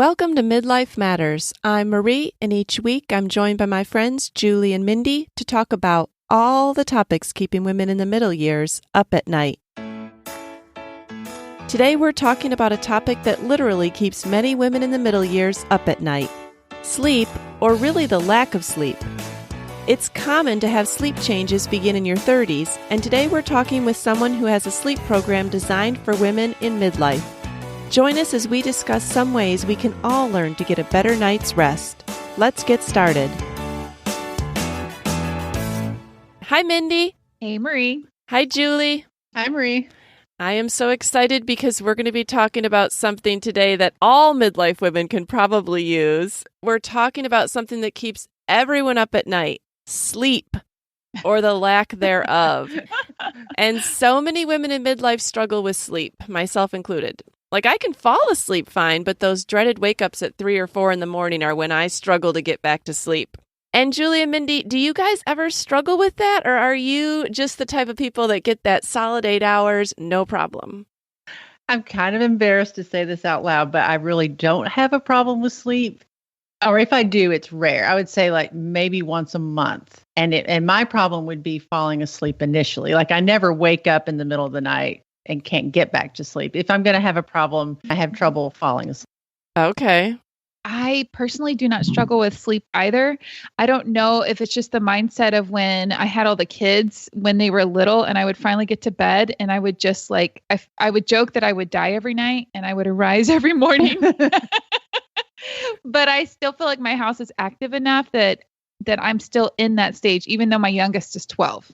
Welcome to Midlife Matters. I'm Marie, and each week I'm joined by my friends Julie and Mindy to talk about all the topics keeping women in the middle years up at night. Today we're talking about a topic that literally keeps many women in the middle years up at night. Sleep, or really the lack of sleep. It's common to have sleep changes begin in your 30s, and today we're talking with someone who has a sleep program designed for women in midlife. Join us as we discuss some ways we can all learn to get a better night's rest. Let's get started. Hi, Mindy. Hey, Marie. Hi, Julie. Hi, Marie. I am so excited because we're going to be talking about something today that all midlife women can probably use. We're talking about something that keeps everyone up at night, sleep, or the lack thereof. And so many women in midlife struggle with sleep, myself included. Like, I can fall asleep fine, but those dreaded wake-ups at 3 or 4 in the morning are when I struggle to get back to sleep. And Julie and Mindy, do you guys ever struggle with that? Or are you just the type of people that get that solid 8 hours, no problem? I'm kind of embarrassed to say this out loud, but I really don't have a problem with sleep. Or if I do, it's rare. I would say like maybe once a month. And my problem would be falling asleep initially. Like I never wake up in the middle of the night and can't get back to sleep. If I'm going to have a problem, I have trouble falling asleep. Okay. I personally do not struggle with sleep either. I don't know if it's just the mindset of when I had all the kids when they were little and I would finally get to bed and I would just I would joke that I would die every night and I would arise every morning. But I still feel like my house is active enough that I'm still in that stage, even though my youngest is 12.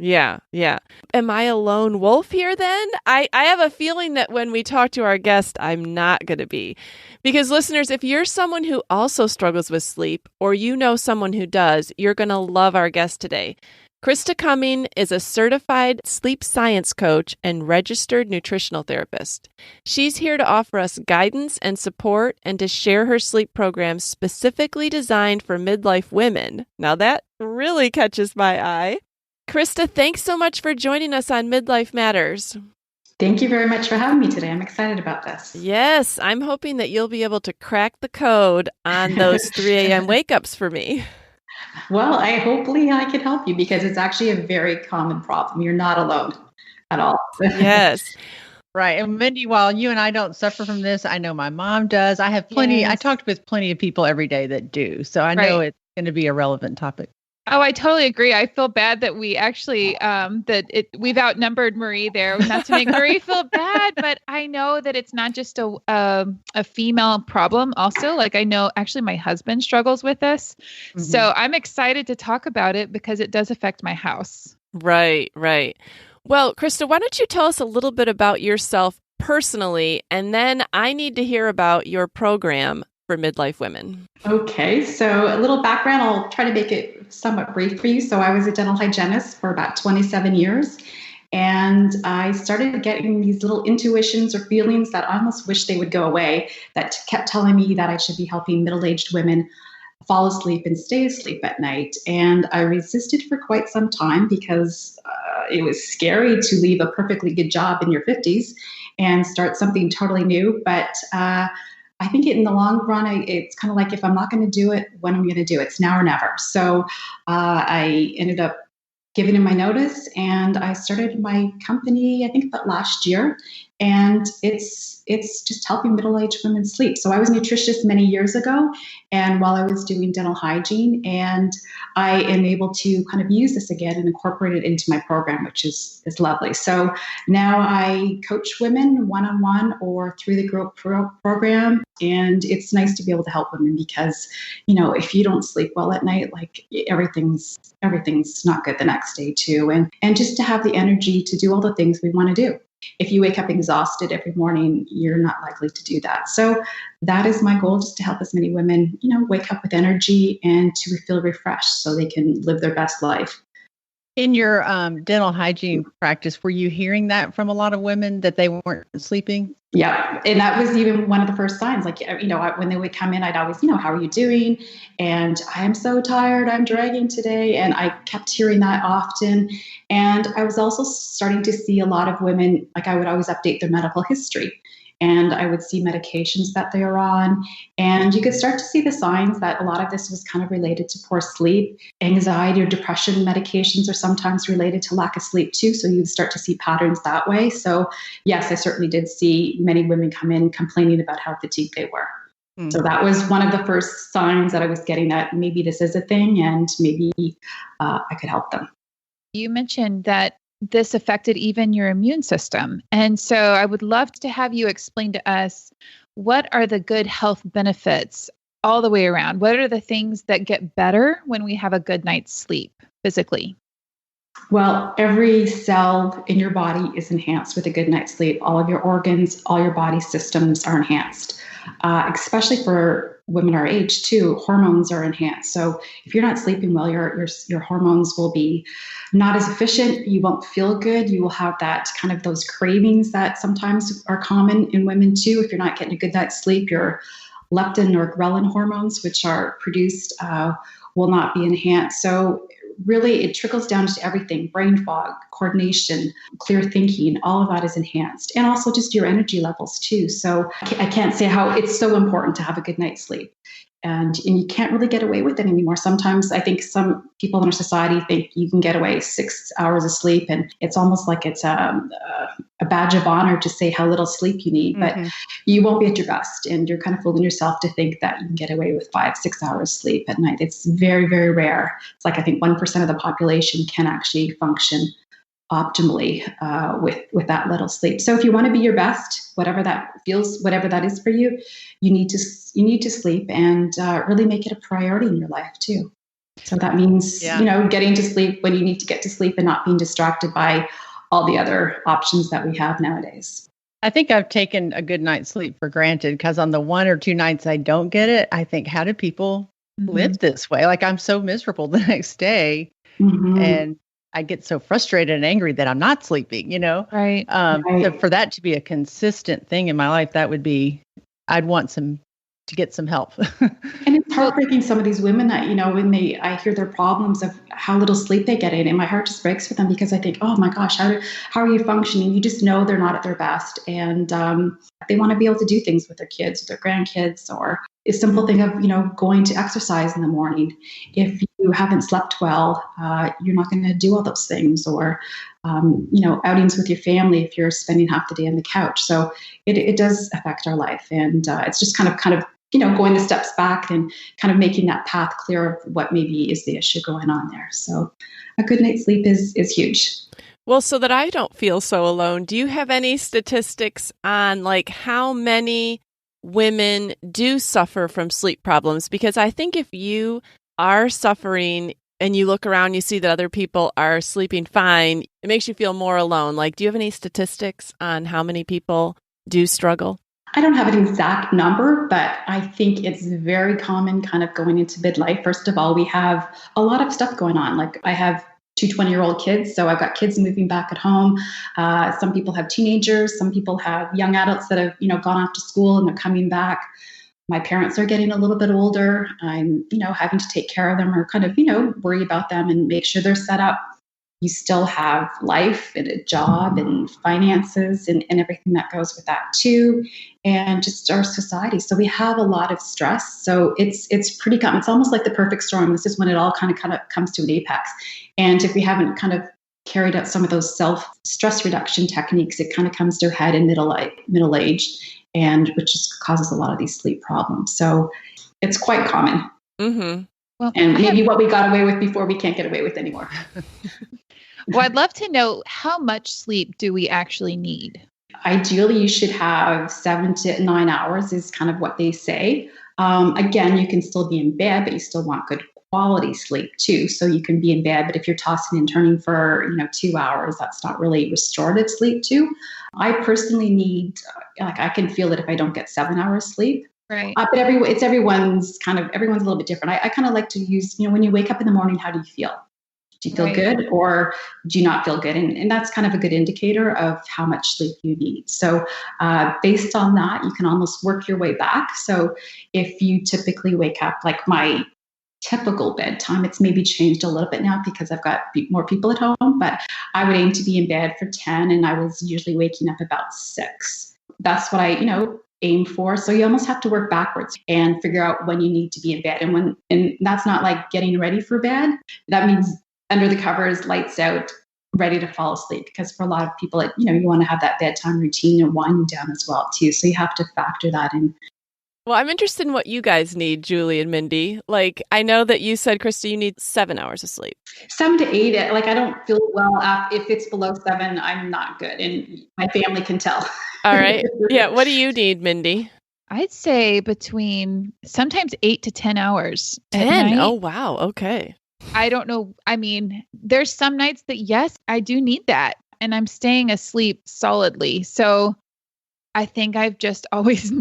Yeah. Am I a lone wolf here then? I have a feeling that when we talk to our guest, I'm not going to be. Because listeners, if you're someone who also struggles with sleep, or you know someone who does, you're going to love our guest today. Krista Cumming is a certified sleep science coach and registered nutritional therapist. She's here to offer us guidance and support and to share her sleep program specifically designed for midlife women. Now that really catches my eye. Krista, thanks so much for joining us on Midlife Matters. Thank you very much for having me today. I'm excited about this. Yes, I'm hoping that you'll be able to crack the code on those 3 a.m. wake-ups for me. Well, hopefully I can help you because it's actually a very common problem. You're not alone at all. Yes. Right. And Mindy, while you and I don't suffer from this, I know my mom does. I have plenty. Yes. I talked with plenty of people every day that do. So I know it's going to be a relevant topic. Oh, I totally agree. I feel bad that we actually, we've outnumbered Marie there. Not to make Marie feel bad, but I know that it's not just a female problem also. Like I know actually my husband struggles with this. Mm-hmm. So I'm excited to talk about it because it does affect my house. Right. Well, Krista, why don't you tell us a little bit about yourself personally, and then I need to hear about your program for midlife women. Okay, so a little background. I'll try to make it somewhat brief for you. So I was a dental hygienist for about 27 years, and I started getting these little intuitions or feelings that I almost wish they would go away that kept telling me that I should be helping middle-aged women fall asleep and stay asleep at night. And I resisted for quite some time because it was scary to leave a perfectly good job in your 50s and start something totally new. But I think in the long run, it's kind of like if I'm not going to do it, when I'm going to do it. It's now or never. So I ended up giving him my notice and I started my company, I think about last year. And it's just helping middle-aged women sleep. So I was nutritious many years ago, and while I was doing dental hygiene, and I am able to kind of use this again and incorporate it into my program, which is lovely. So now I coach women one-on-one or through the group program, and it's nice to be able to help women because, you know, if you don't sleep well at night, like everything's not good the next day too, and just to have the energy to do all the things we want to do. If you wake up exhausted every morning, you're not likely to do that. So that is my goal, just to help as many women, you know, wake up with energy and to feel refreshed so they can live their best life. In your dental hygiene practice, were you hearing that from a lot of women that they weren't sleeping? Yeah. And that was even one of the first signs. Like, you know, when they would come in, I'd always, you know, how are you doing? And I am so tired. I'm dragging today. And I kept hearing that often. And I was also starting to see a lot of women, like I would always update their medical history. and I would see medications that they are on. And you could start to see the signs that a lot of this was kind of related to poor sleep. Anxiety or depression medications are sometimes related to lack of sleep too. So you start to see patterns that way. So yes, I certainly did see many women come in complaining about how fatigued they were. So that was one of the first signs that I was getting that maybe this is a thing and maybe I could help them. You mentioned that this affected even your immune system. And so I would love to have you explain to us, what are the good health benefits all the way around? What are the things that get better when we have a good night's sleep physically? Well, every cell in your body is enhanced with a good night's sleep. All of your organs, all your body systems are enhanced, especially for women our age too. Hormones are enhanced. So if you're not sleeping well, your hormones will be not as efficient. You won't feel good. You will have that kind of those cravings that sometimes are common in women too. If you're not getting a good night's sleep, your leptin or ghrelin hormones, which are produced, will not be enhanced. So really, it trickles down to everything: brain fog, coordination, clear thinking, all of that is enhanced. And also just your energy levels too. So I can't say how it's so important to have a good night's sleep. And you can't really get away with it anymore. Sometimes I think some people in our society think you can get away 6 hours of sleep, and it's almost like it's a badge of honor to say how little sleep you need. But you won't be at your best, and you're kind of fooling yourself to think that you can get away with 5-6 hours sleep at night. It's very, very rare. It's like I think 1% of the population can actually function optimally with that little sleep. So if you want to be your best, whatever that feels, whatever that is for you, you need to sleep and really make it a priority in your life too. So that means getting to sleep when you need to get to sleep and not being distracted by all the other options that we have nowadays. I think I've taken a good night's sleep for granted, because on the 1 or 2 nights I don't get it, I think, how do people live this way? Like, I'm so miserable the next day, and I get so frustrated and angry that I'm not sleeping, Right. So for that to be a consistent thing in my life, that would be, I'd want to get some help. And it's heartbreaking, some of these women that, when I hear their problems of how little sleep they get in, and my heart just breaks for them, because I think, oh my gosh, how are you functioning? You just know they're not at their best. And they want to be able to do things with their kids, with their grandkids, or a simple thing of, going to exercise in the morning. If you haven't slept well, you're not going to do all those things, or, outings with your family if you're spending half the day on the couch. So it does affect our life. And it's just kind of, going the steps back and kind of making that path clear of what maybe is the issue going on there. So a good night's sleep is huge. Well, so that I don't feel so alone, do you have any statistics on like how many women do suffer from sleep problems? Because I think if you are suffering and you look around, you see that other people are sleeping fine, it makes you feel more alone. Like, do you have any statistics on how many people do struggle? I don't have an exact number, but I think it's very common kind of going into midlife. First of all, we have a lot of stuff going on. Like, I have 2 20-year-old kids, so I've got kids moving back at home. Some people have teenagers. Some people have young adults that have, gone off to school and they're coming back. My parents are getting a little bit older. I'm, having to take care of them, or kind of, worry about them and make sure they're set up. You still have life and a job and finances and everything that goes with that too, and just our society. So we have a lot of stress. So it's pretty common. It's almost like the perfect storm. This is when it all kind of comes to an apex. And if we haven't kind of carried out some of those self-stress reduction techniques, it kind of comes to a head in middle age, and which just causes a lot of these sleep problems. So it's quite common. Mm-hmm. Well, and maybe what we got away with before, we can't get away with anymore. Well, I'd love to know, how much sleep do we actually need? Ideally, you should have 7 to 9 hours is kind of what they say. Again, you can still be in bed, but you still want good quality sleep too. So you can be in bed, but if you're tossing and turning for 2 hours, that's not really restorative sleep too. I personally need, I can feel it if I don't get 7 hours sleep. Right. But everyone's a little bit different. I kind of like to use, when you wake up in the morning, how do you feel? Do you feel good, or do you not feel good? And that's kind of a good indicator of how much sleep you need. So based on that, you can almost work your way back. So if you typically wake up, like my typical bedtime, it's maybe changed a little bit now because I've got more people at home, but I would aim to be in bed for 10, and I was usually waking up about 6. that's what I aim for. So you almost have to work backwards and figure out when you need to be in bed. And that's not like getting ready for bed. That means under the covers, lights out, ready to fall asleep. Because for a lot of people, you want to have that bedtime routine and winding down as well too. So you have to factor that in. Well, I'm interested in what you guys need, Julie and Mindy. Like, I know that you said, Krista, you need 7 hours of sleep. 7 to 8. Like, I don't feel well. If it's below 7, I'm not good. And my family can tell. All right. Yeah. What do you need, Mindy? I'd say between sometimes 8 to 10 hours. 10? Oh, wow. Okay. I don't know. I mean, there's some nights that, yes, I do need that. And I'm staying asleep solidly. So I think I've just always...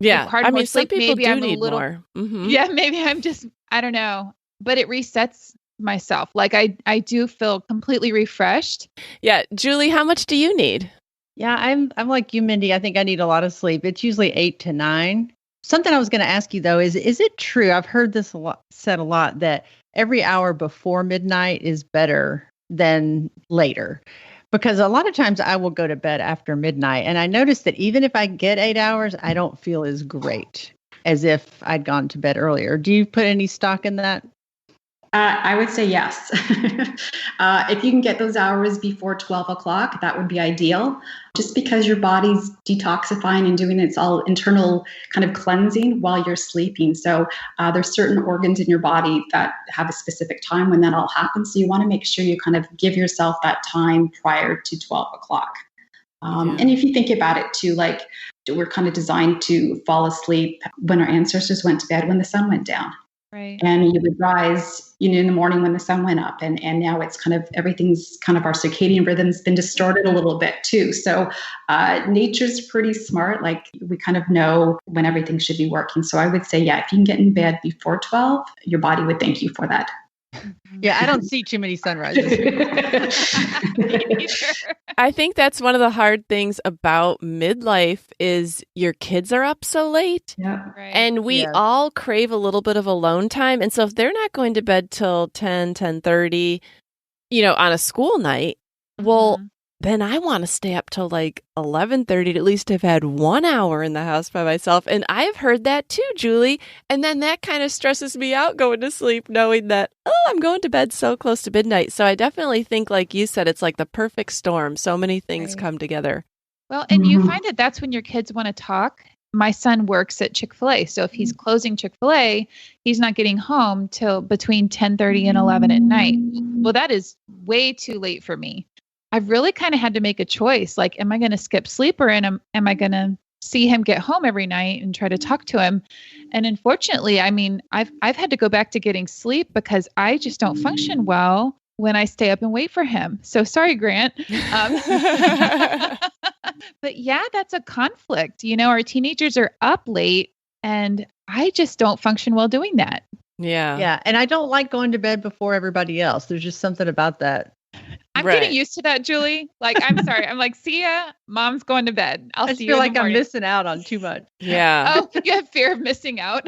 Yeah. I mean, some sleep. people Maybe do I'm need a little, more. Mm-hmm. Yeah, maybe I'm just, I don't know. But it resets myself. Like I do feel completely refreshed. Yeah. Julie, how much do you need? Yeah, I'm like you, Mindy. I think I need a lot of sleep. It's usually 8 to 9. Something I was going to ask you though is it true? I've heard this said a lot that every hour before midnight is better than later. Because a lot of times I will go to bed after midnight, and I notice that even if I get 8 hours, I don't feel as great as if I'd gone to bed earlier. Do you put any stock in that? I would say yes. If you can get those hours before 12 o'clock, that would be ideal. Just because your body's detoxifying and doing its all internal kind of cleansing while you're sleeping. So there's certain organs in your body that have a specific time when that all happens. So you want to make sure you kind of give yourself that time prior to 12 o'clock. And if you think about it too, like we're kind of designed to fall asleep when our ancestors went to bed when the sun went down. Right. And you would rise, in the morning when the sun went up. And now it's kind of, everything's kind of, our circadian rhythm's been distorted a little bit too. So nature's pretty smart. Like we kind of know when everything should be working. So I would say, yeah, if you can get in bed before 12, your body would thank you for that. Yeah, I don't see too many sunrises. I think that's one of the hard things about midlife is your kids are up so late. Yeah. Right. And we all crave a little bit of alone time. And so if they're not going to bed till 10:30, on a school night, well, then I want to stay up till like 11:30 to at least have had 1 hour in the house by myself. And I've heard that too, Julie. And then that kind of stresses me out going to sleep, knowing that, I'm going to bed so close to midnight. So I definitely think, like you said, it's like the perfect storm. So many things come together. Well, and you find that that's when your kids want to talk. My son works at Chick-fil-A. So if he's closing Chick-fil-A, he's not getting home till between 10:30 and 11 at night. Well, that is way too late for me. I've really kind of had to make a choice. Like, am I going to skip sleep or am I going to see him get home every night and try to talk to him? And unfortunately, I mean, I've had to go back to getting sleep because I just don't function well when I stay up and wait for him. So sorry, Grant. But yeah, that's a conflict. Our teenagers are up late and I just don't function well doing that. Yeah. Yeah. And I don't like going to bed before everybody else. There's just something about that. I'm getting used to that, Julie. Like, I'm sorry. I'm like, see ya. Mom's going to bed. I just feel like I'm missing out on too much. Yeah. Oh, you have fear of missing out.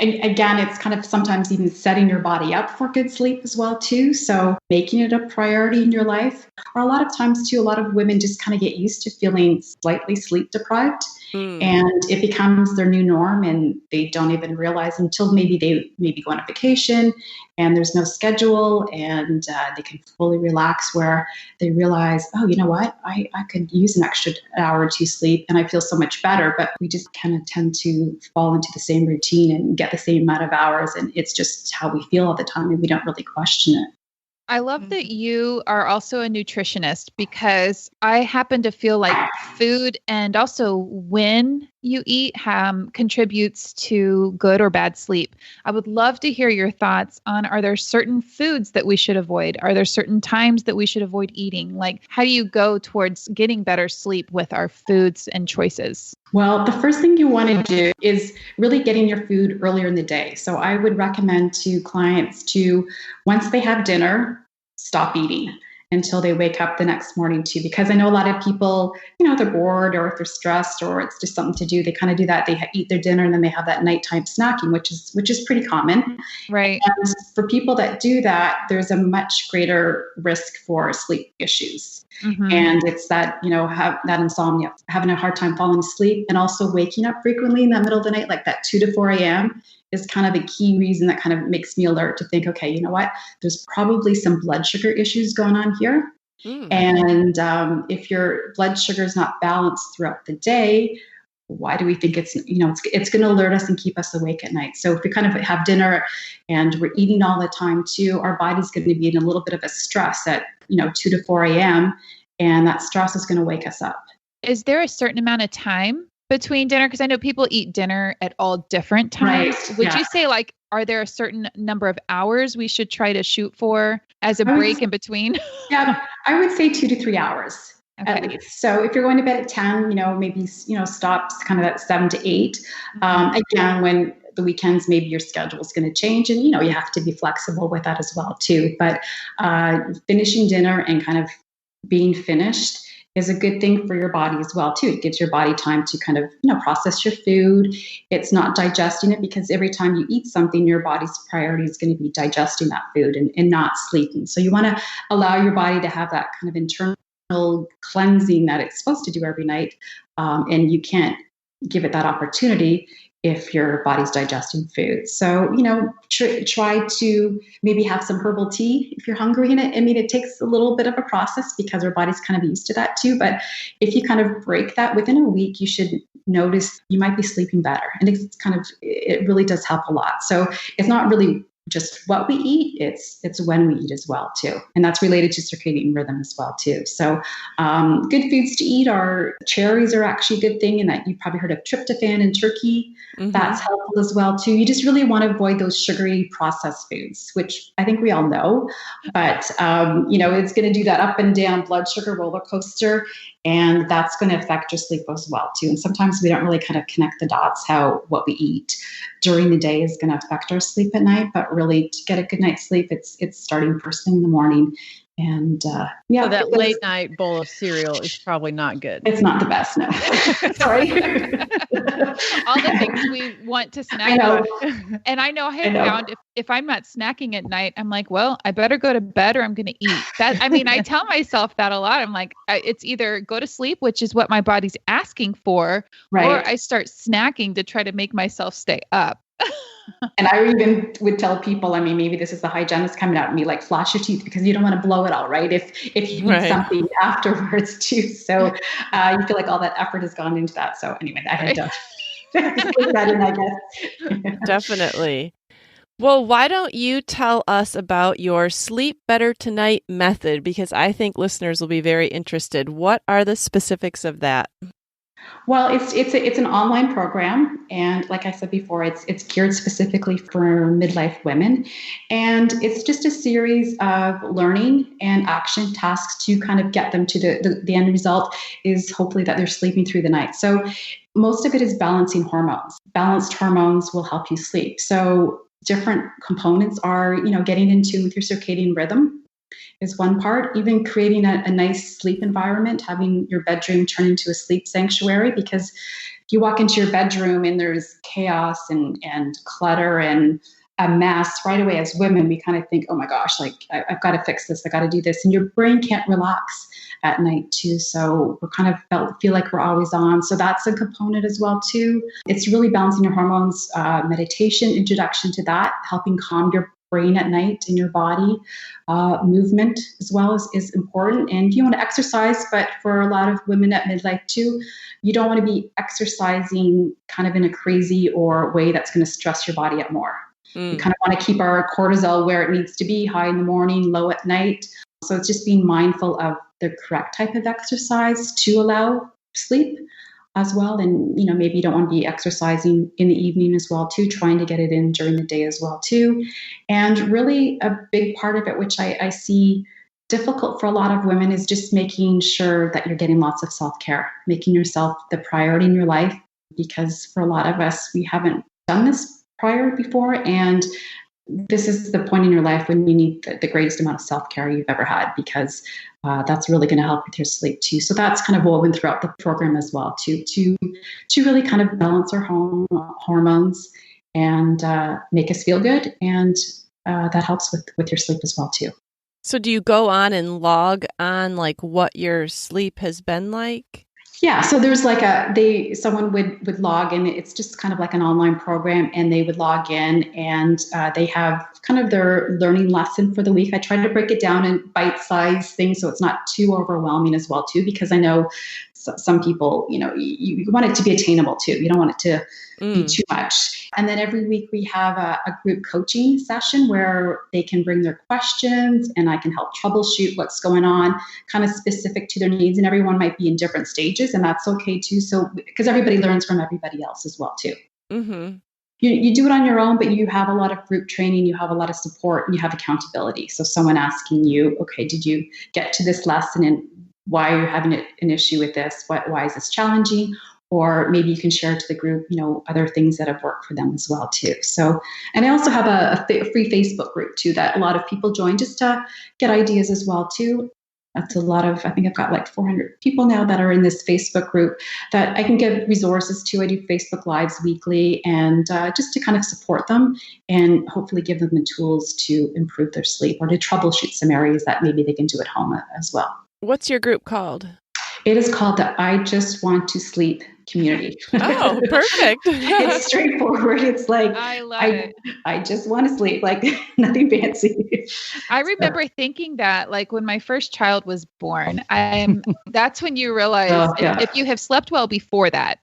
And again, it's kind of sometimes even setting your body up for good sleep as well too. So making it a priority in your life. Or a lot of times too, a lot of women just kind of get used to feeling slightly sleep deprived. And it becomes their new norm and they don't even realize until maybe they go on a vacation and there's no schedule and they can fully relax where they realize, oh, you know what, I could use an extra hour or two sleep and I feel so much better. But we just kind of tend to fall into the same routine and get the same amount of hours. And it's just how we feel all the time and we don't really question it. I love that you are also a nutritionist because I happen to feel like food and also when you eat contributes to good or bad sleep. I would love to hear your thoughts on, are there certain foods that we should avoid? Are there certain times that we should avoid eating? Like, how do you go towards getting better sleep with our foods and choices? Well, the first thing you want to do is really getting your food earlier in the day. So I would recommend to clients to, once they have dinner, stop eating. until they wake up the next morning too. Because I know a lot of people, they're bored, or if they're stressed, or it's just something to do, they kind of do that. They eat their dinner and then they have that nighttime snacking, which is pretty common. Right. And for people that do that, there's a much greater risk for sleep issues. Mm-hmm. And it's that, have that insomnia, having a hard time falling asleep, and also waking up frequently in the middle of the night, like that 2 to 4 a.m. is kind of the key reason that kind of makes me alert to think, okay, you know what, there's probably some blood sugar issues going on here. And if your blood sugar is not balanced throughout the day, why do we think it's going to alert us and keep us awake at night? So if we kind of have dinner and we're eating all the time too, our body's going to be in a little bit of a stress at 2 to 4 a.m. and that stress is going to wake us up. Is there a certain amount of time between dinner? Because I know people eat dinner at all different times. Right. Would you say, like, are there a certain number of hours we should try to shoot for as a break in between? Yeah, I would say 2 to 3 hours. Okay. At least. So if you're going to bed at 10, maybe, stop kind of at 7 to 8. Again, when the weekends, maybe your schedule is going to change, and, you have to be flexible with that as well too. But finishing dinner and kind of being finished is a good thing for your body as well too. It gives your body time to kind of, process your food. It's not digesting it, because every time you eat something, your body's priority is going to be digesting that food and not sleeping. So you want to allow your body to have that kind of internal cleansing that it's supposed to do every night. And you can't give it that opportunity if your body's digesting food. So, try to maybe have some herbal tea if you're hungry in it. I mean, it takes a little bit of a process because our body's kind of used to that too. But if you kind of break that within a week, you should notice you might be sleeping better. And it really does help a lot. So it's not really just what we eat, it's when we eat as well too. And that's related to circadian rhythm as well too. So good foods to eat are cherries are actually a good thing, and that you've probably heard of tryptophan in turkey. Mm-hmm. That's helpful as well too. You just really want to avoid those sugary processed foods, which I think we all know, but it's going to do that up and down blood sugar roller coaster, and that's going to affect your sleep as well too. And sometimes we don't really kind of connect the dots how what we eat during the day is going to affect our sleep at night, but really to get a good night's sleep, it's starting first thing in the morning. And so that late night bowl of cereal is probably not good. It's not the best, no. Sorry. All the things we want to snack on. And I know I have found if I'm not snacking at night, I'm like, well, I better go to bed or I'm going to eat. I tell myself that a lot. I'm like, it's either go to sleep, which is what my body's asking for, right, or I start snacking to try to make myself stay up. And I even would tell people, maybe this is the hygienist coming out at me, like flash your teeth because you don't want to blow it all, right? If you eat something afterwards too. So you feel like all that effort has gone into that. So anyway, I had to put that in, I guess. Definitely. Well, why don't you tell us about your Sleep Better Tonight method? Because I think listeners will be very interested. What are the specifics of that? Well, it's an online program, and like I said before, it's geared specifically for midlife women, and it's just a series of learning and action tasks to kind of get them to the end result is hopefully that they're sleeping through the night. So most of it is balancing hormones. Balanced hormones will help you sleep. So different components are, getting in tune with your circadian rhythm is one part, even creating a nice sleep environment, having your bedroom turn into a sleep sanctuary, because if you walk into your bedroom and there's chaos and clutter and a mess, right away as women, we kind of think, oh my gosh, like I've got to fix this, I got to do this. And your brain can't relax at night too. So we're kind of feel like we're always on. So that's a component as well too. It's really balancing your hormones, meditation, introduction to that, helping calm your brain at night in your body. Movement as well is important. And you want to exercise, but for a lot of women at midlife too, you don't want to be exercising kind of in a crazy or way that's going to stress your body out more. We kind of want to keep our cortisol where it needs to be, high in the morning, low at night. So it's just being mindful of the correct type of exercise to allow sleep as well. And, maybe you don't want to be exercising in the evening as well too, trying to get it in during the day as well too. And really a big part of it, which I see difficult for a lot of women, is just making sure that you're getting lots of self-care, making yourself the priority in your life, because for a lot of us, we haven't done this prior before. And this is the point in your life when you need the greatest amount of self-care you've ever had, because that's really going to help with your sleep too. So that's kind of woven throughout the program as well, to really kind of balance our hormones and make us feel good. And that helps with your sleep as well too. So do you go on and log on like what your sleep has been like? Yeah, so there's like someone would log in. It's just kind of like an online program, and they would log in, and they have kind of their learning lesson for the week. I try to break it down in bite-sized things so it's not too overwhelming as well too, because I know some people, you want it to be attainable too. You don't want it to be too much. And then every week we have a group coaching session where they can bring their questions and I can help troubleshoot what's going on, kind of specific to their needs. And everyone might be in different stages, and that's okay too. So, because everybody learns from everybody else as well too. Mm-hmm. You do it on your own, but you have a lot of group training, you have a lot of support, and you have accountability. So someone asking you, okay, did you get to this lesson, and why are you having an issue with this? Why is this challenging? Or maybe you can share to the group, other things that have worked for them as well too. So, and I also have a free Facebook group too that a lot of people join just to get ideas as well too. That's a lot of, I think I've got like 400 people now that are in this Facebook group that I can give resources to. I do Facebook Lives weekly, and just to kind of support them and hopefully give them the tools to improve their sleep or to troubleshoot some areas that maybe they can do at home as well. What's your group called? It is called the I Just Want to Sleep community. Oh, perfect. It's straightforward. It's like, I love it. I just want to sleep, like nothing fancy. I remember thinking that, like, when my first child was born, that's when you realize if you have slept well before that,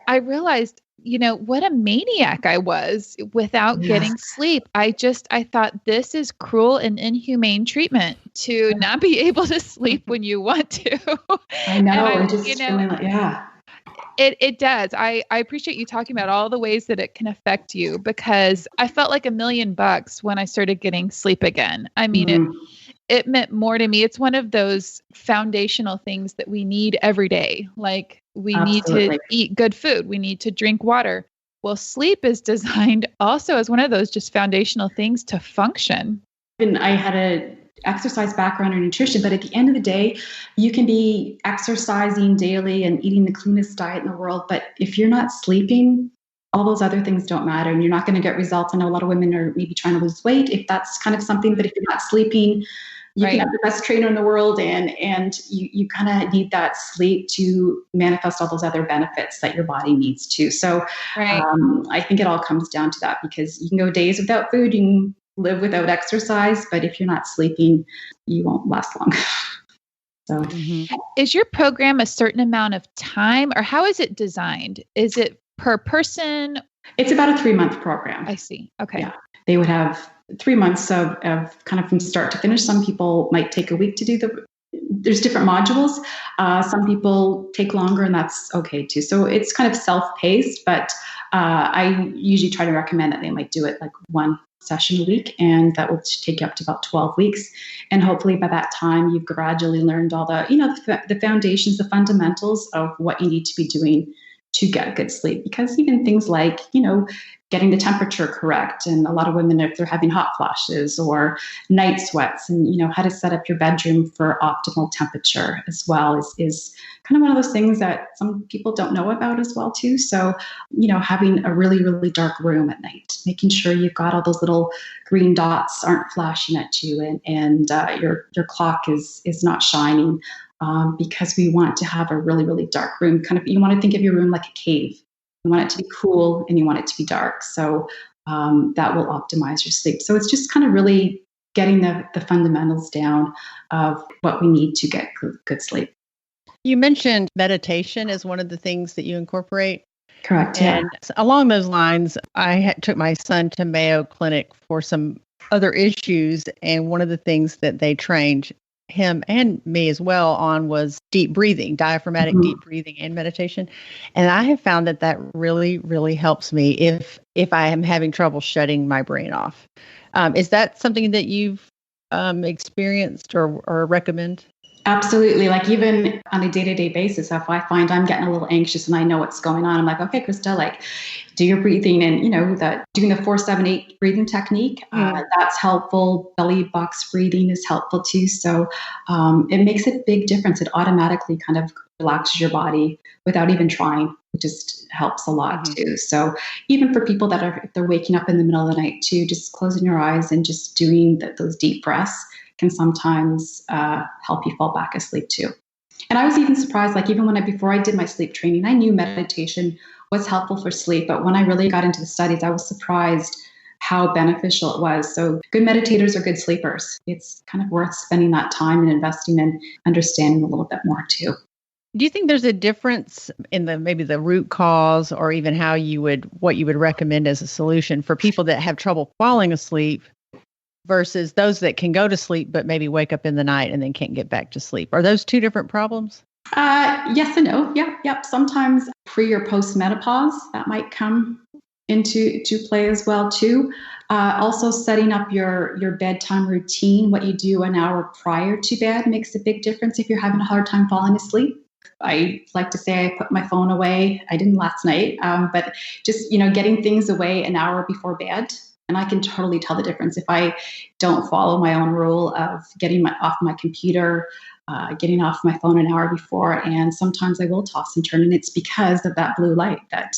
I realized, what a maniac I was without getting sleep. I thought this is cruel and inhumane treatment to not be able to sleep when you want to. I know. It does. I appreciate you talking about all the ways that it can affect you, because I felt like $1,000,000 when I started getting sleep again. I mean, it meant more to me. It's one of those foundational things that we need every day. Like, we need to eat good food. We need to drink water. Well, sleep is designed also as one of those just foundational things to function. And I had a exercise background in nutrition, but at the end of the day, you can be exercising daily and eating the cleanest diet in the world, but if you're not sleeping, all those other things don't matter, and you're not going to get results. I know a lot of women are maybe trying to lose weight if that's kind of something, but if you're not sleeping, you can have the best trainer in the world, and you kind of need that sleep to manifest all those other benefits that your body needs too. So I think it all comes down to that, because you can go days without food, you can live without exercise, but if you're not sleeping, you won't last long. So, Is your program a certain amount of time, or how is it designed? Is it per person? It's about a 3-month program. I see. Okay. Yeah. They would have 3 months of kind of from start to finish. Some people might take a week to do there's different modules. Some people take longer, and that's okay too. So it's kind of self-paced, but I usually try to recommend that they might do it like one session a week, and that will take you up to about 12 weeks. And hopefully by that time, you've gradually learned all the foundations, the fundamentals of what you need to be doing to get good sleep. Because even things like, getting the temperature correct, and a lot of women, if they're having hot flashes or night sweats, and how to set up your bedroom for optimal temperature as well is kind of one of those things that some people don't know about as well too. So, having a really, really dark room at night, making sure you've got all those little green dots aren't flashing at you, and your clock is not shining, because we want to have a really, really dark room. Kind of, you want to think of your room like a cave. You want it to be cool and you want it to be dark. So that will optimize your sleep. So it's just kind of really getting the fundamentals down of what we need to get good sleep. You mentioned meditation as one of the things that you incorporate. Correct. And along those lines, I took my son to Mayo Clinic for some other issues. And one of the things that they trained him and me as well on was deep breathing, diaphragmatic deep breathing and meditation. And I have found that really, really helps me if I am having trouble shutting my brain off. Is that something that you've experienced or recommend? Absolutely. Like even on a day-to-day basis, if I find I'm getting a little anxious and I know what's going on, I'm like, okay, Krista, like do your breathing, and that doing the 4-7-8 breathing technique, that's helpful. Belly box breathing is helpful too. So it makes a big difference. It automatically kind of relaxes your body without even trying. It just helps a lot too. So even for people that if they're waking up in the middle of the night too, just closing your eyes and just doing those deep breaths can sometimes help you fall back asleep too. And I was even surprised, like even before I did my sleep training, I knew meditation was helpful for sleep. But when I really got into the studies, I was surprised how beneficial it was. So good meditators are good sleepers. It's kind of worth spending that time and investing in understanding a little bit more too. Do you think there's a difference in maybe the root cause, or even what you would recommend as a solution for people that have trouble falling asleep versus those that can go to sleep but maybe wake up in the night and then can't get back to sleep? Are those two different problems? Yes and no. Yep. Sometimes pre or post menopause, that might come into play as well too. Also setting up your bedtime routine, what you do an hour prior to bed makes a big difference if you're having a hard time falling asleep. I like to say I put my phone away. I didn't last night, but just, getting things away an hour before bed. And I can totally tell the difference if I don't follow my own rule of getting off my computer, getting off my phone an hour before. And sometimes I will toss and turn, and it's because of that blue light that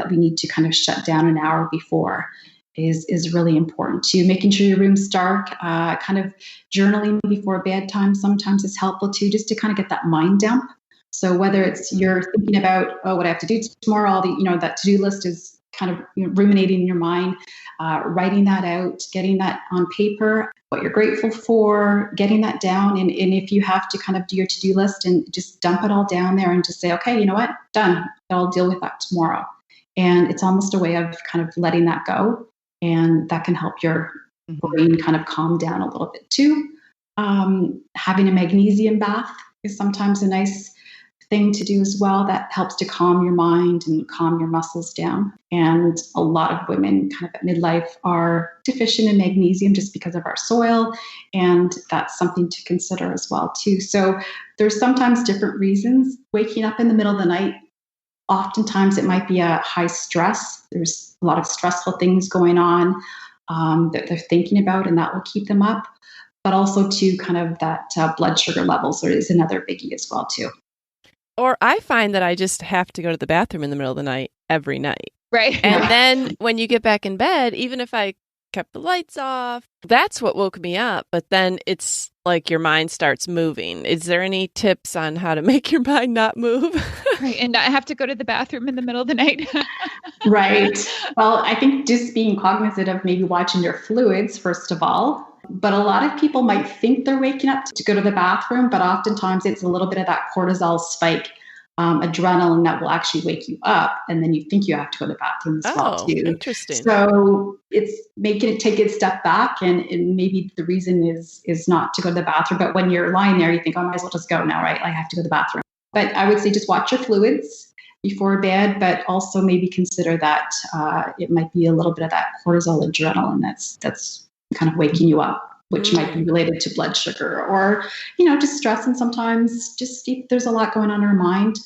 we need to kind of shut down an hour before is really important too. Making sure your room's dark, kind of journaling before bedtime sometimes is helpful too, just to kind of get that mind dump. So whether it's you're thinking about, what I have to do tomorrow, all the, that to-do list is kind of ruminating in your mind, writing that out, getting that on paper, what you're grateful for, getting that down. And if you have to kind of do your to-do list and just dump it all down there and just say, okay, you know what, done. I'll deal with that tomorrow. And it's almost a way of kind of letting that go. And that can help your brain kind of calm down a little bit too. Having a magnesium bath is sometimes a nice thing to do as well. That helps to calm your mind and calm your muscles down. And a lot of women kind of at midlife are deficient in magnesium just because of our soil. And that's something to consider as well too. So there's sometimes different reasons. Waking up in the middle of the night, oftentimes it might be a high stress. There's a lot of stressful things going on that they're thinking about, and that will keep them up. But also too, kind of that blood sugar levels is another biggie as well too. Or I find that I just have to go to the bathroom in the middle of the night every night. Right. And then when you get back in bed, even if I kept the lights off, that's what woke me up. But then it's like your mind starts moving. Is there any tips on how to make your mind not move? Right. And not have to go to the bathroom in the middle of the night. Right. Well, I think just being cognizant of maybe watching your fluids, first of all. But a lot of people might think they're waking up to go to the bathroom, but oftentimes it's a little bit of that cortisol spike, adrenaline that will actually wake you up. And then you think you have to go to the bathroom as well too. Interesting. So it's making it take a step back. And maybe the reason is not to go to the bathroom, but when you're lying there, you think, oh, I might as well just go now, right? I have to go to the bathroom. But I would say just watch your fluids before bed, but also maybe consider that it might be a little bit of that cortisol adrenaline that's kind of waking you up, which might be related to blood sugar or, just stress. And sometimes just if there's a lot going on in our mind,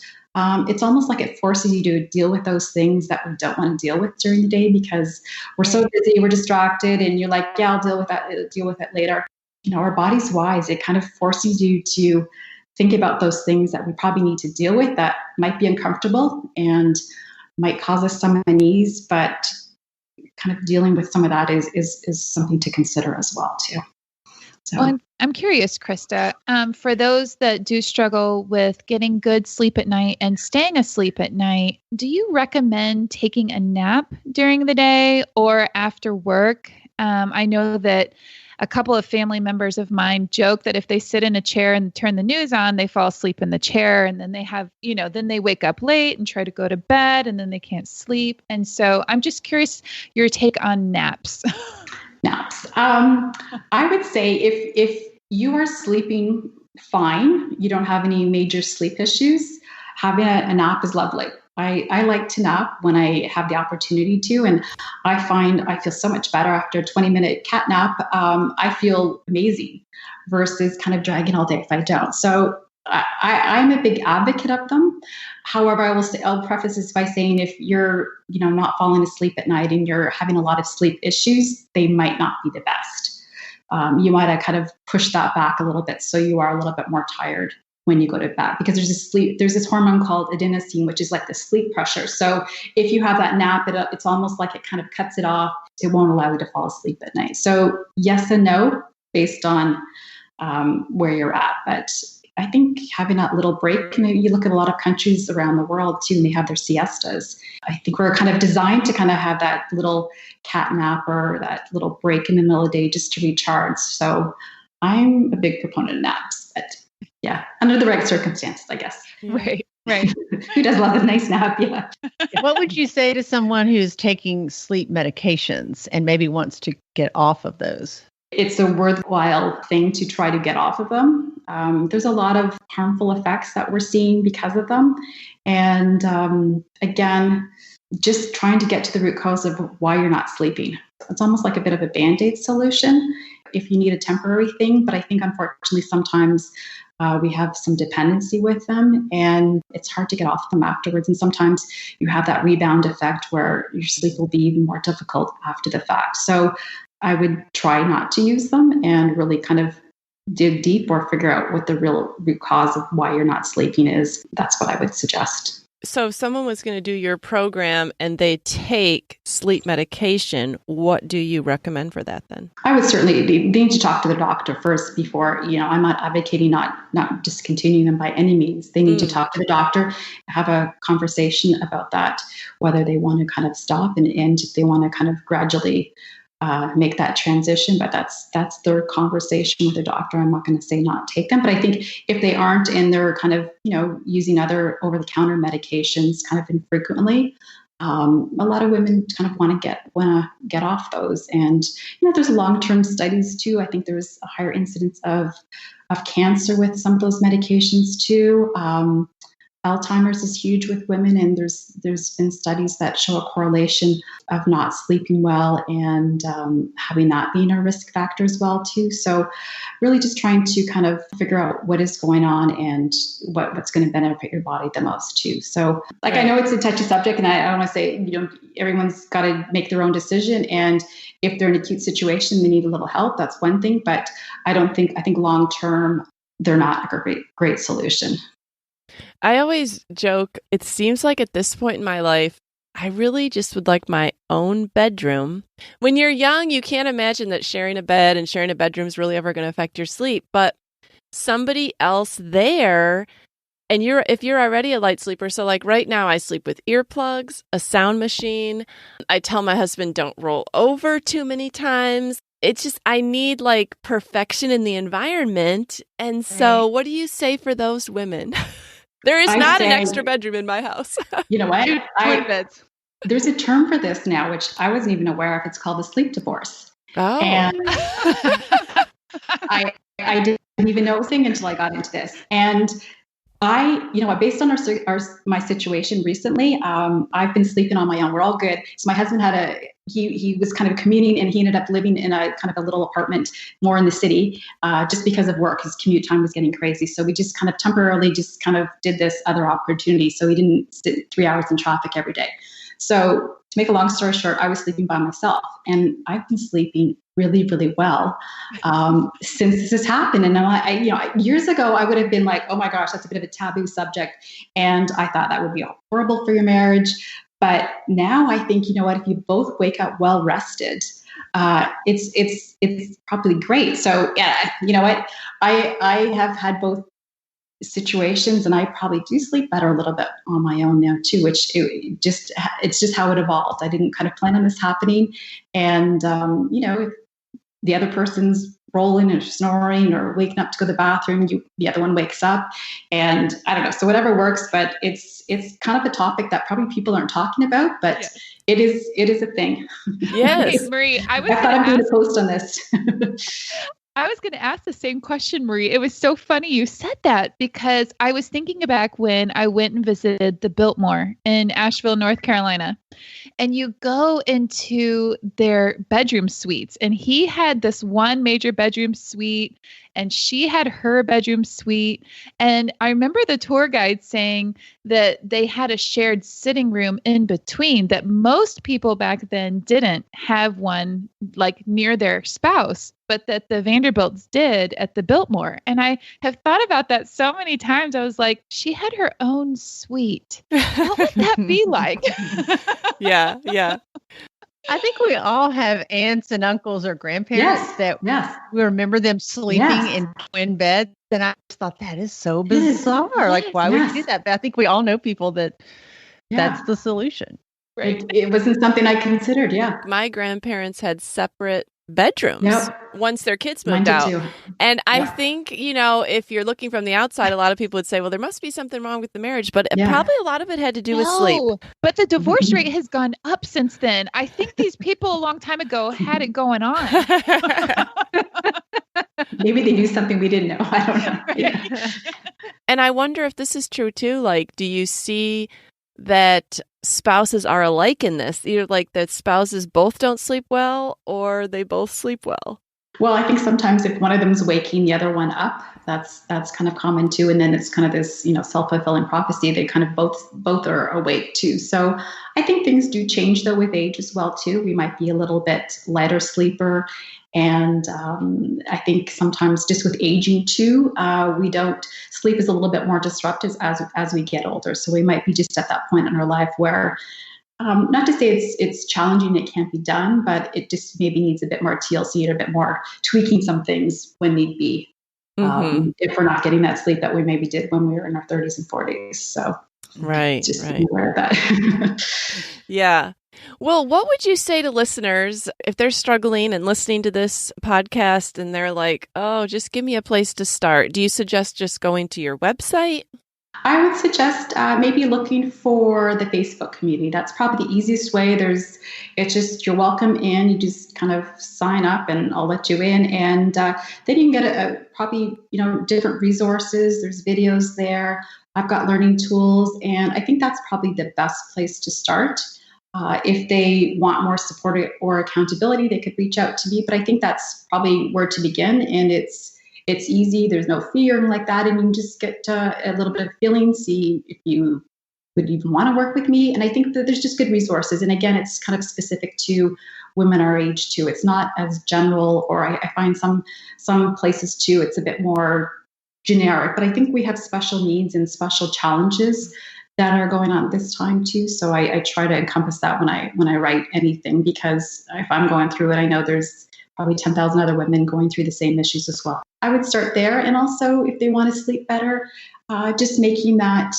it's almost like it forces you to deal with those things that we don't want to deal with during the day because we're so busy, we're distracted, and you're like, yeah, I'll deal with it later. Our body's wise. It kind of forces you to think about those things that we probably need to deal with that might be uncomfortable and might cause us some unease, but kind of dealing with some of that is something to consider as well too. So well, I'm curious, Krista, for those that do struggle with getting good sleep at night and staying asleep at night, do you recommend taking a nap during the day or after work? I know that a couple of family members of mine joke that if they sit in a chair and turn the news on, they fall asleep in the chair, and then they have, then they wake up late and try to go to bed, and then they can't sleep. And so I'm just curious your take on naps. Naps. I would say if you are sleeping fine, you don't have any major sleep issues, having a nap is lovely. I like to nap when I have the opportunity to, and I find I feel so much better after a 20-minute cat nap. I feel amazing versus kind of dragging all day if I don't. So I'm a big advocate of them. However, I'll preface this by saying if you're, not falling asleep at night and you're having a lot of sleep issues, they might not be the best. You might have kind of pushed that back a little bit, so you are a little bit more tired when you go to bed, because there's this hormone called adenosine, which is like the sleep pressure. So if you have that nap, it's almost like it kind of cuts it off. It won't allow you to fall asleep at night. So yes and no, based on where you're at. But I think having that little break, you look at a lot of countries around the world too, and they have their siestas. I think we're kind of designed to kind of have that little cat nap or that little break in the middle of the day just to recharge. So I'm a big proponent of naps, but yeah, under the right circumstances, I guess. Right. Who does love a nice nap? Yeah. What would you say to someone who's taking sleep medications and maybe wants to get off of those? It's a worthwhile thing to try to get off of them. There's a lot of harmful effects that we're seeing because of them. And again, just trying to get to the root cause of why you're not sleeping. It's almost like a bit of a Band-Aid solution if you need a temporary thing. But I think unfortunately sometimes we have some dependency with them and it's hard to get off them afterwards. And sometimes you have that rebound effect where your sleep will be even more difficult after the fact. So I would try not to use them and really kind of dig deep or figure out what the real root cause of why you're not sleeping is. That's what I would suggest. So if someone was going to do your program and they take sleep medication, what do you recommend for that then? I would certainly they need to talk to the doctor first before, I'm not advocating not discontinuing them by any means. They need to talk to the doctor, have a conversation about that, whether they want to kind of stop and if they want to kind of gradually make that transition. But that's their conversation with the doctor. I'm not going to say not take them, but I think if they aren't and they're kind of, using other over-the-counter medications kind of infrequently, a lot of women kind of want to get off those. And, there's long-term studies too. I think there's a higher incidence of cancer with some of those medications too. Alzheimer's is huge with women, and there's been studies that show a correlation of not sleeping well and having that being a risk factor as well too. So really just trying to kind of figure out what is going on and what's going to benefit your body the most too. So I know it's a touchy subject, and I don't want to say, everyone's got to make their own decision. And if they're in an acute situation, they need a little help. That's one thing, but I think long-term, they're not a great solution. I always joke, it seems like at this point in my life, I really just would like my own bedroom. When you're young, you can't imagine that sharing a bed and sharing a bedroom is really ever going to affect your sleep. But somebody else there, and if you're already a light sleeper, so like right now I sleep with earplugs, a sound machine. I tell my husband, don't roll over too many times. It's just, I need like perfection in the environment. And so what do you say for those women? There is not an extra bedroom in my house. You know what? Twin beds. There's a term for this now, which I wasn't even aware of. It's called a sleep divorce. Oh. And I didn't even know it was a thing until I got into this. And based on my situation recently, I've been sleeping on my own. We're all good. So my husband he was kind of commuting, and he ended up living in a kind of a little apartment more in the city, just because of work. His commute time was getting crazy. So we just kind of temporarily just kind of did this other opportunity. So he didn't sit 3 hours in traffic every day. So to make a long story short, I was sleeping by myself, and I've been sleeping really, really well since this has happened. And years ago, I would have been like, oh my gosh, that's a bit of a taboo subject. And I thought that would be horrible for your marriage. But now I think, if you both wake up well rested, it's probably great. So yeah, you know what? I have had both situations, and I probably do sleep better a little bit on my own now too, which it's just how it evolved. I didn't kind of plan on this happening. And, if the other person's rolling or snoring or waking up to go to the bathroom, the other one wakes up, and I don't know. So whatever works, but it's kind of a topic that probably people aren't talking about, but it is a thing. Yes. Hey, Marie, I thought I'm going to post on this. I was going to ask the same question, Marie. It was so funny you said that because I was thinking back when I went and visited the Biltmore in Asheville, North Carolina. And you go into their bedroom suites, and he had this one major bedroom suite, and she had her bedroom suite. And I remember the tour guide saying that they had a shared sitting room in between, that most people back then didn't have one like near their spouse, but that the Vanderbilts did at the Biltmore. And I have thought about that so many times. I was like, she had her own suite. What would that be like? Yeah. Yeah. I think we all have aunts and uncles or grandparents that we remember them sleeping in twin beds. And I just thought that is so bizarre. Like, why would you do that? But I think we all know people that that's the solution. Right. It wasn't something I considered. Yeah. My grandparents had separate bedrooms once their kids moved Mine out. too. And I think, if you're looking from the outside, a lot of people would say, well, there must be something wrong with the marriage, but probably a lot of it had to do with sleep. But the divorce rate has gone up since then. I think these people a long time ago had it going on. Maybe they knew something we didn't know. I don't know. Yeah. And I wonder if this is true too. Like, do you see that spouses are alike in this? Either like that spouses both don't sleep well or they both sleep well? Well, I think sometimes if one of them's waking the other one up, that's kind of common too. And then it's kind of this, self-fulfilling prophecy. They kind of both are awake too. So I think things do change though with age as well too. We might be a little bit lighter sleeper. And I think sometimes just with aging too, sleep is a little bit more disrupted as we get older. So we might be just at that point in our life where, not to say it's challenging, it can't be done, but it just maybe needs a bit more TLC and a bit more tweaking some things when need be. If we're not getting that sleep that we maybe did when we were in our 30s and 40s. So just be aware of that. Yeah. Well, what would you say to listeners if they're struggling and listening to this podcast and they're like, oh, just give me a place to start? Do you suggest just going to your website? I would suggest maybe looking for the Facebook community. That's probably the easiest way. You're welcome in. You just kind of sign up and I'll let you in. And then you can get probably different resources. There's videos there. I've got learning tools. And I think that's probably the best place to start. If they want more support or accountability, they could reach out to me. But I think that's probably where to begin. And it's easy. There's no fear like that. And you can just get a little bit of feeling, see if you would even want to work with me. And I think that there's just good resources. And again, it's kind of specific to women our age too. It's not as general, or I find some places too, it's a bit more generic. But I think we have special needs and special challenges that are going on at this time too. So I try to encompass that when I write anything, because if I'm going through it, I know there's probably 10,000 other women going through the same issues as well. I would start there. And also if they want to sleep better, just making that,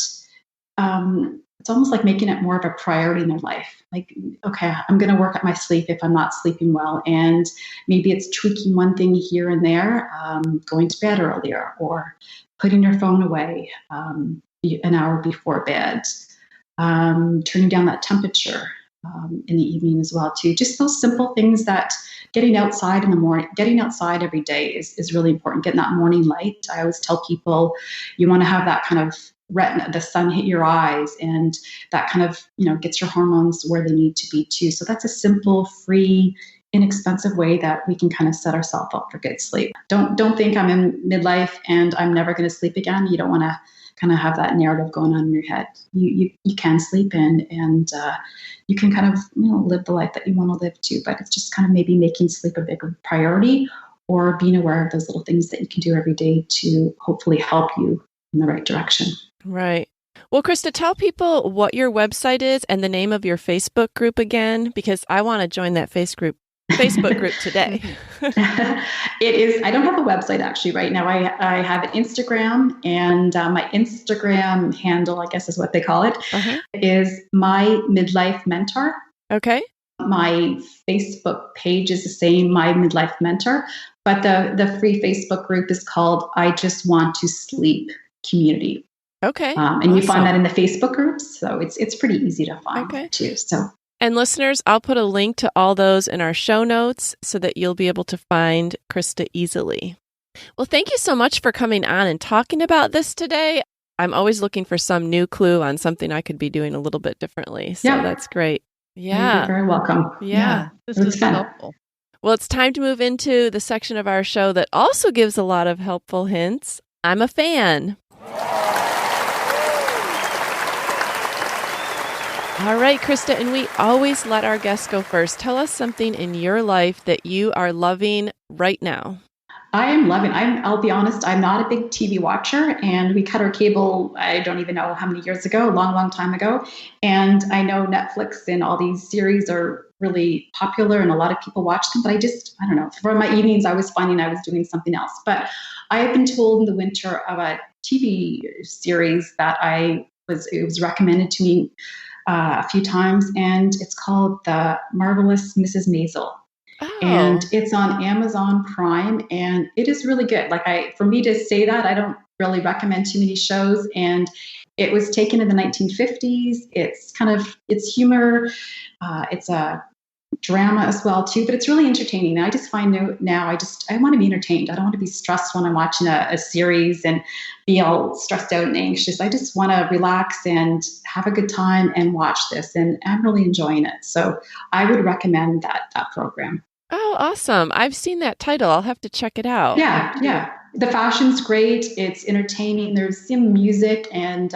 it's almost like making it more of a priority in their life. Like, okay, I'm going to work at my sleep if I'm not sleeping well. And maybe it's tweaking one thing here and there, going to bed earlier or putting your phone away an hour before bed, turning down that temperature in the evening as well too. Just those simple things that getting outside in the morning, getting outside every day is really important. Getting that morning light. I always tell people you want to have that kind of retina, the sun hit your eyes, and that kind of, gets your hormones where they need to be too. So that's a simple, free, inexpensive way that we can kind of set ourselves up for good sleep. Don't think I'm in midlife and I'm never going to sleep again. You don't want to kind of have that narrative going on in your head. You can sleep in, and you can kind of live the life that you want to live too. But it's just kind of maybe making sleep a bigger priority, or being aware of those little things that you can do every day to hopefully help you in the right direction. Right. Well, Krista, tell people what your website is and the name of your Facebook group again, because I want to join that Facebook group today. It is. I don't have a website actually right now. I have an Instagram, and my Instagram handle, I guess is what they call it, is My Midlife Mentor. Okay. My Facebook page is the same, My Midlife Mentor, but the free Facebook group is called I Just Want to Sleep Community. Okay. And you find that in the Facebook groups. So it's pretty easy to find too. So And listeners, I'll put a link to all those in our show notes so that you'll be able to find Krista easily. Well, thank you so much for coming on and talking about this today. I'm always looking for some new clue on something I could be doing a little bit differently. So that's great. Yeah. You're very welcome. Yeah. This is helpful. Well, it's time to move into the section of our show that also gives a lot of helpful hints. I'm a fan. All right, Krista, and we always let our guests go first. Tell us something in your life that you are loving right now. I am loving. I'll be honest. I'm not a big TV watcher, and we cut our cable. I don't even know how many years ago, a long, long time ago. And I know Netflix and all these series are really popular, and a lot of people watch them. But I don't know. For my evenings, I was finding I was doing something else. But I have been told in the winter of a TV series that it was recommended to me a few times, and it's called The Marvelous Mrs. Maisel. Oh. And it's on Amazon Prime, and it is really good. For me to say that, I don't really recommend too many shows. And it was taken in the 1950s. It's humor. It's a drama as well too, but it's really entertaining. I just find now I want to be entertained. I don't want to be stressed when I'm watching a series and be all stressed out and anxious. I just want to relax and have a good time and watch this, and I'm really enjoying it. So I would recommend that program. Oh, awesome. I've seen that title. I'll have to check it out. Yeah. The fashion's great. It's entertaining. There's some music, and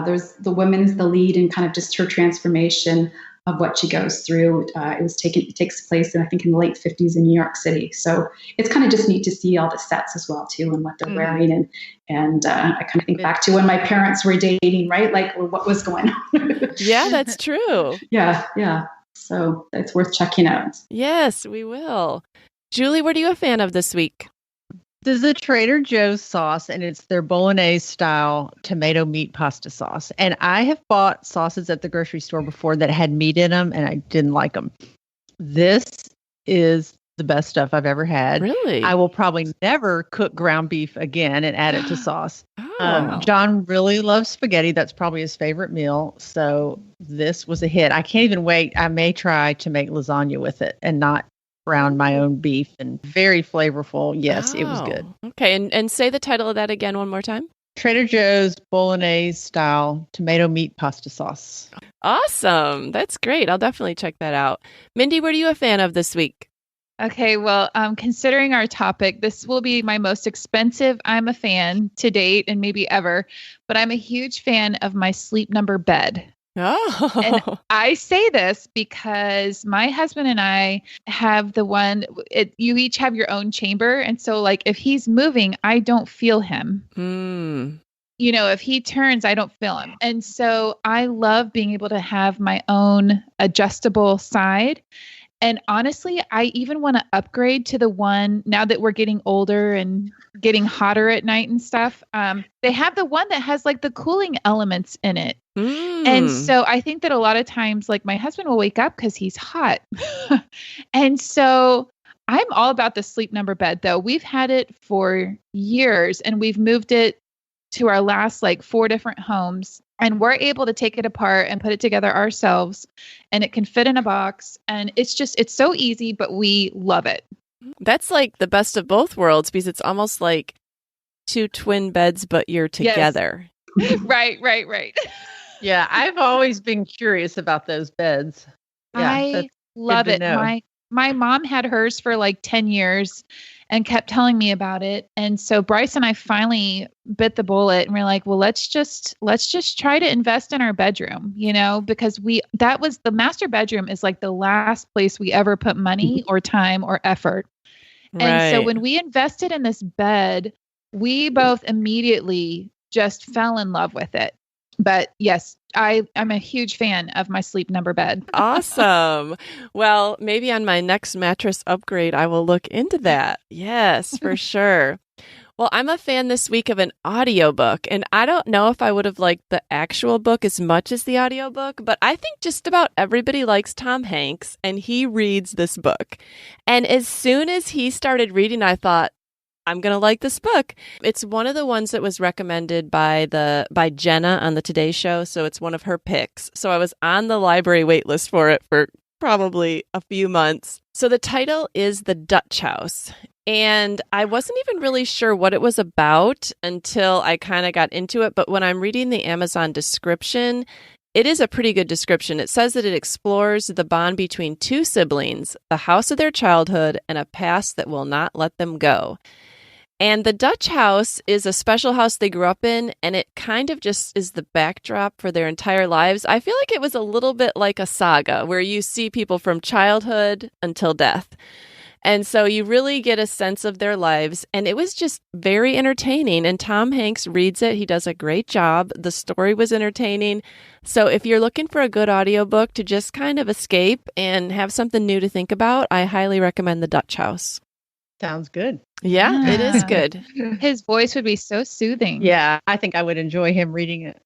there's the woman's the lead, and kind of just her transformation of what she goes through. It takes place in, I think, in the late 50s in New York City. So it's kind of just neat to see all the sets as well too, and what they're wearing. And I kind of think back to when my parents were dating, right? Like, what was going on? Yeah, that's true. Yeah. So it's worth checking out. Yes, we will. Julie, what are you a fan of this week? This is a Trader Joe's sauce, and it's their Bolognaise style tomato meat pasta sauce. And I have bought sauces at the grocery store before that had meat in them, and I didn't like them. This is the best stuff I've ever had. Really? I will probably never cook ground beef again and add it to sauce. Oh. John really loves spaghetti. That's probably his favorite meal. So this was a hit. I can't even wait. I may try to make lasagna with it and not brown my own beef, and very flavorful. Yes, it was good. Okay. And say the title of that again one more time. Trader Joe's Bolognese style tomato meat pasta sauce. Awesome. That's great. I'll definitely check that out. Mindy, what are you a fan of this week? Okay, well, considering our topic, this will be my most expensive I'm a fan to date and maybe ever, but I'm a huge fan of my Sleep Number bed. Oh. And I say this because my husband and I have you each have your own chamber. And so like if he's moving, I don't feel him. You know, if he turns, I don't feel him. And so I love being able to have my own adjustable side. And honestly, I even want to upgrade to the one now that we're getting older and getting hotter at night and stuff. They have the one that has like the cooling elements in it. And so I think that a lot of times, like my husband will wake up because he's hot. And so I'm all about the Sleep Number bed, though. We've had it for years, and we've moved it to our last like 4 different homes. And we're able to take it apart and put it together ourselves, and it can fit in a box. And it's so easy, but we love it. That's like the best of both worlds, because it's almost like 2 twin beds, but you're together. Yes. Right. Yeah, I've always been curious about those beds. Yeah, I love it. My mom had hers for like 10 years and kept telling me about it. And so Bryce and I finally bit the bullet, and we're like, well, let's just try to invest in our bedroom, you know, because the master bedroom is like the last place we ever put money or time or effort. Right. And so when we invested in this bed, we both immediately just fell in love with it. But yes, I'm a huge fan of my Sleep Number bed. Awesome. Well, maybe on my next mattress upgrade, I will look into that. Yes, for sure. Well, I'm a fan this week of an audiobook, and I don't know if I would have liked the actual book as much as the audiobook, but I think just about everybody likes Tom Hanks, and he reads this book. And as soon as he started reading, I thought, I'm going to like this book. It's one of the ones that was recommended by Jenna on the Today Show. So it's one of her picks. So I was on the library wait list for it for probably a few months. So the title is The Dutch House. And I wasn't even really sure what it was about until I kind of got into it. But when I'm reading the Amazon description, it is a pretty good description. It says that it explores the bond between two siblings, the house of their childhood, and a past that will not let them go. And the Dutch house is a special house they grew up in, and it kind of just is the backdrop for their entire lives. I feel like it was a little bit like a saga where you see people from childhood until death. And so you really get a sense of their lives. And it was just very entertaining. And Tom Hanks reads it. He does a great job. The story was entertaining. So if you're looking for a good audiobook to just kind of escape and have something new to think about, I highly recommend The Dutch House. Sounds good. Yeah, it is good. His voice would be so soothing. Yeah, I think I would enjoy him reading it.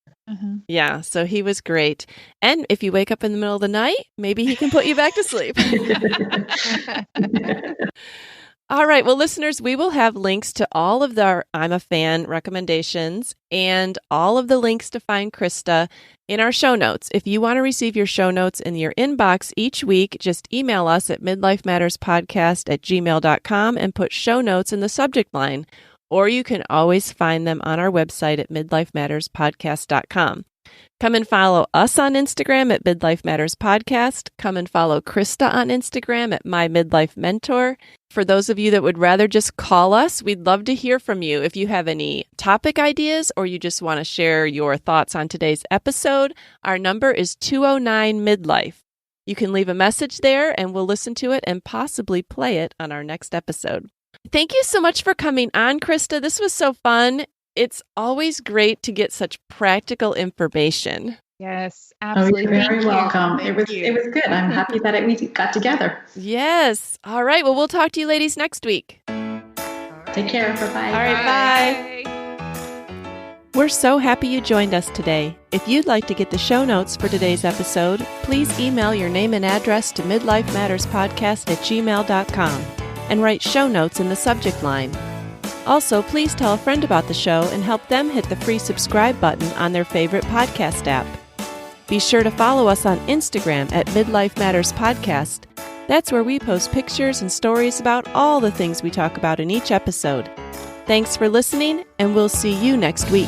Yeah, so he was great. And if you wake up in the middle of the night, maybe he can put you back to sleep. All right. Well, listeners, we will have links to all of our I'm a Fan recommendations and all of the links to find Krista in our show notes. If you want to receive your show notes in your inbox each week, just email us at midlifematterspodcast@gmail.com and put show notes in the subject line. Or you can always find them on our website at midlifematterspodcast.com. Come and follow us on Instagram at Midlife Matters Podcast. Come and follow Krista on Instagram at My Midlife Mentor. For those of you that would rather just call us, we'd love to hear from you. If you have any topic ideas or you just want to share your thoughts on today's episode, our number is 209-MIDLIFE. You can leave a message there and we'll listen to it and possibly play it on our next episode. Thank you so much for coming on, Krista. This was so fun. It's always great to get such practical information. Yes, absolutely. Oh, you're very welcome. It was good. I'm happy that we got together. Yes. All right. Well, we'll talk to you ladies next week. Take care. Bye-bye. All right. Bye. We're so happy you joined us today. If you'd like to get the show notes for today's episode, please email your name and address to midlifematterspodcast@gmail.com and write show notes in the subject line. Also, please tell a friend about the show and help them hit the free subscribe button on their favorite podcast app. Be sure to follow us on Instagram at Midlife Matters Podcast. That's where we post pictures and stories about all the things we talk about in each episode. Thanks for listening, and we'll see you next week.